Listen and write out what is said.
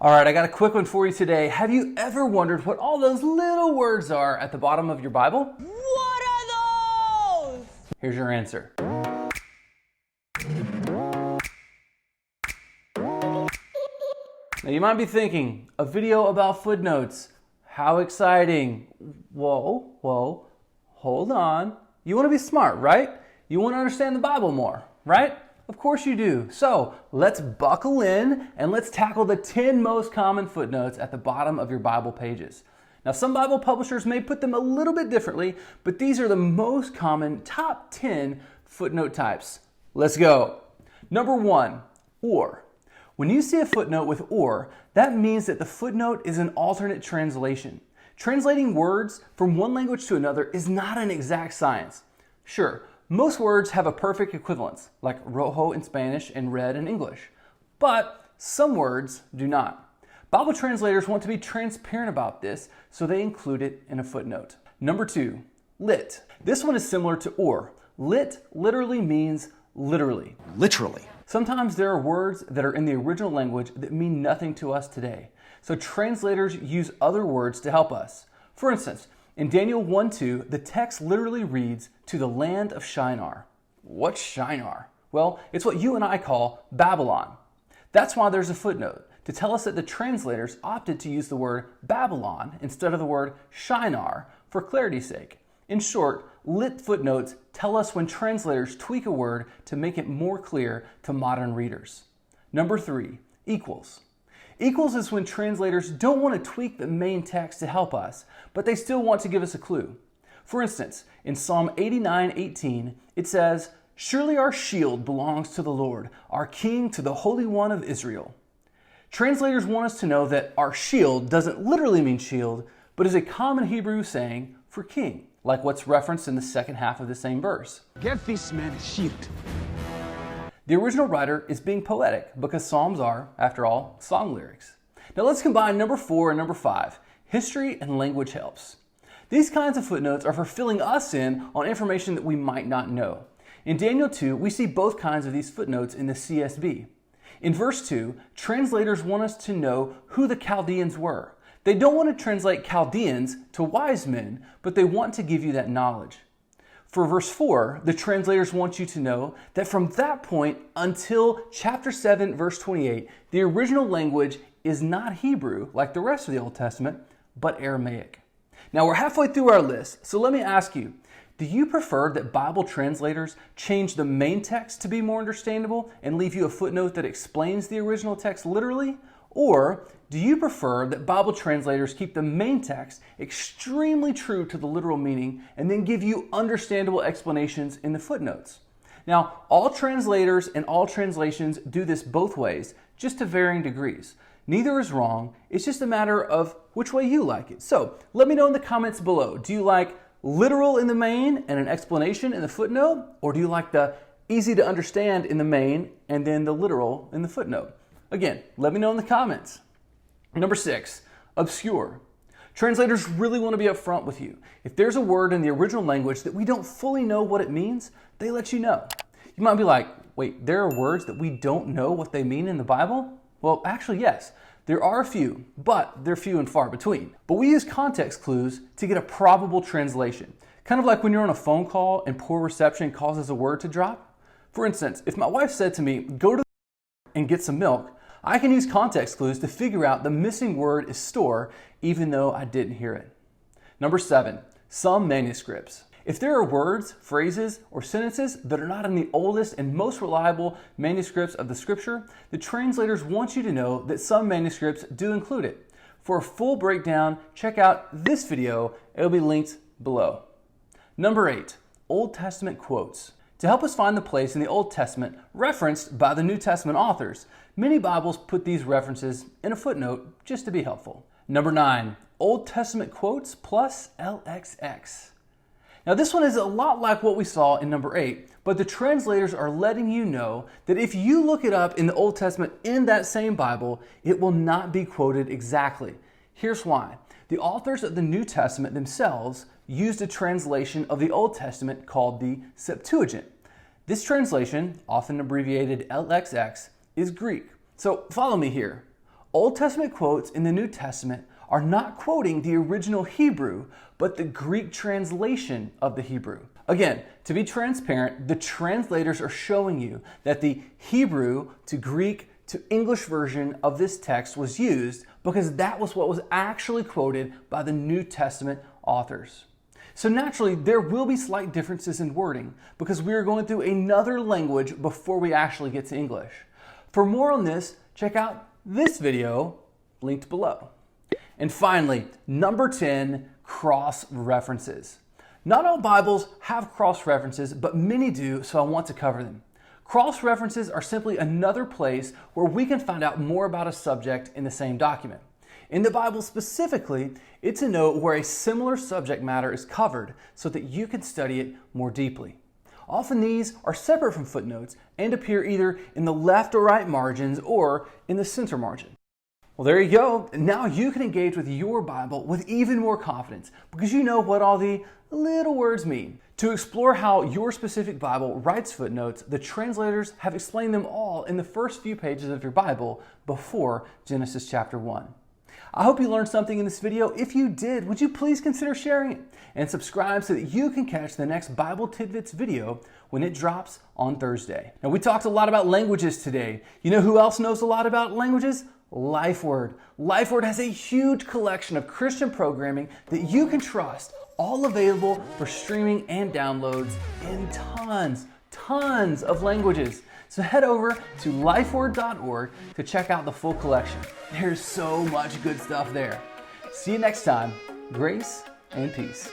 All right, I got a quick one for you today. Have you ever wondered what all those little words are at the bottom of your Bible? What are those? Here's your answer. Now you might be thinking, a video about footnotes. How exciting. Whoa, hold on. You want to be smart, right? You want to understand the Bible more, right? Of course you do. So let's buckle in and let's tackle the 10 most common footnotes at the bottom of your Bible pages. Now some Bible publishers may put them a little bit differently, but these are the most common top 10 footnote types. Let's go. Number 1, or. When you see a footnote with or, that means that the footnote is an alternate translation. Translating words from one language to another is not an exact science. Sure, most words have a perfect equivalence, like rojo in Spanish and red in English. But some words do not. Bible translators want to be transparent about this, so they include it in a footnote. Number 2, lit. This one is similar to or. Lit literally means literally. Literally. Sometimes there are words that are in the original language that mean nothing to us today. So translators use other words to help us. For instance, in Daniel 1:2, the text literally reads, "to the land of Shinar." What's Shinar? Well, it's what you and I call Babylon. That's why there's a footnote, to tell us that the translators opted to use the word Babylon instead of the word Shinar for clarity's sake. In short, lit footnotes tell us when translators tweak a word to make it more clear to modern readers. Number 3, equals. Equals is when translators don't want to tweak the main text to help us, but they still want to give us a clue. For instance, in Psalm 89:18, it says, "Surely our shield belongs to the Lord, our King to the Holy One of Israel." Translators want us to know that our shield doesn't literally mean shield, but is a common Hebrew saying for king, like what's referenced in the second half of the same verse. Get this man a shield. The original writer is being poetic because Psalms are, after all, song lyrics. Now let's combine number 4 and number 5, history and language helps. These kinds of footnotes are for filling us in on information that we might not know. In Daniel 2, we see both kinds of these footnotes in the CSB. In verse 2, translators want us to know who the Chaldeans were. They don't want to translate Chaldeans to wise men, but they want to give you that knowledge. For verse 4, the translators want you to know that from that point until chapter 7, verse 28, the original language is not Hebrew like the rest of the Old Testament, but Aramaic. Now we're halfway through our list, so let me ask you, do you prefer that Bible translators change the main text to be more understandable and leave you a footnote that explains the original text literally? Or do you prefer that Bible translators keep the main text extremely true to the literal meaning and then give you understandable explanations in the footnotes? Now, all translators and all translations do this both ways, just to varying degrees. Neither is wrong, it's just a matter of which way you like it. So let me know in the comments below. Do you like literal in the main and an explanation in the footnote? Or do you like the easy to understand in the main and then the literal in the footnote? Again, let me know in the comments. Number 6, obscure. Translators really want to be upfront with you. If there's a word in the original language that we don't fully know what it means, they let you know. You might be like, wait, there are words that we don't know what they mean in the Bible? Well, actually, yes. There are a few, but they're few and far between. But we use context clues to get a probable translation. Kind of like when you're on a phone call and poor reception causes a word to drop. For instance, if my wife said to me, "Go to the and get some milk," I can use context clues to figure out the missing word is store, even though I didn't hear it. Number 7, some manuscripts. If there are words, phrases, or sentences that are not in the oldest and most reliable manuscripts of the scripture, the translators want you to know that some manuscripts do include it. For a full breakdown, check out this video. It'll be linked below. Number 8, Old Testament quotes. To help us find the place in the Old Testament referenced by the New Testament authors, many Bibles put these references in a footnote just to be helpful. Number 9, Old Testament quotes plus LXX. Now this one is a lot like what we saw in number 8, but the translators are letting you know that if you look it up in the Old Testament in that same Bible, it will not be quoted exactly. Here's why. The authors of the New Testament themselves used a translation of the Old Testament called the Septuagint. This translation, often abbreviated LXX, is Greek. So follow me here. Old Testament quotes in the New Testament are not quoting the original Hebrew, but the Greek translation of the Hebrew. Again, to be transparent, the translators are showing you that the Hebrew to Greek to English version of this text was used because that was what was actually quoted by the New Testament authors. So naturally, there will be slight differences in wording because we are going through another language before we actually get to English. For more on this, check out this video linked below. And finally, number 10, cross-references. Not all Bibles have cross-references, but many do, so I want to cover them. Cross-references are simply another place where we can find out more about a subject in the same document. In the Bible specifically, it's a note where a similar subject matter is covered so that you can study it more deeply. Often these are separate from footnotes and appear either in the left or right margins or in the center margin. Well, there you go. Now you can engage with your Bible with even more confidence because you know what all the little words mean. To explore how your specific Bible writes footnotes, the translators have explained them all in the first few pages of your Bible before Genesis chapter 1. I hope you learned something in this video. If you did, would you please consider sharing it and subscribe so that you can catch the next Bible Tidbits video when it drops on Thursday. Now, we talked a lot about languages today. You know who else knows a lot about languages? Lifeword. Lifeword has a huge collection of Christian programming that you can trust, all available for streaming and downloads in tons of languages. So head over to lifeword.org to check out the full collection. There's so much good stuff there. See you next time. Grace and peace.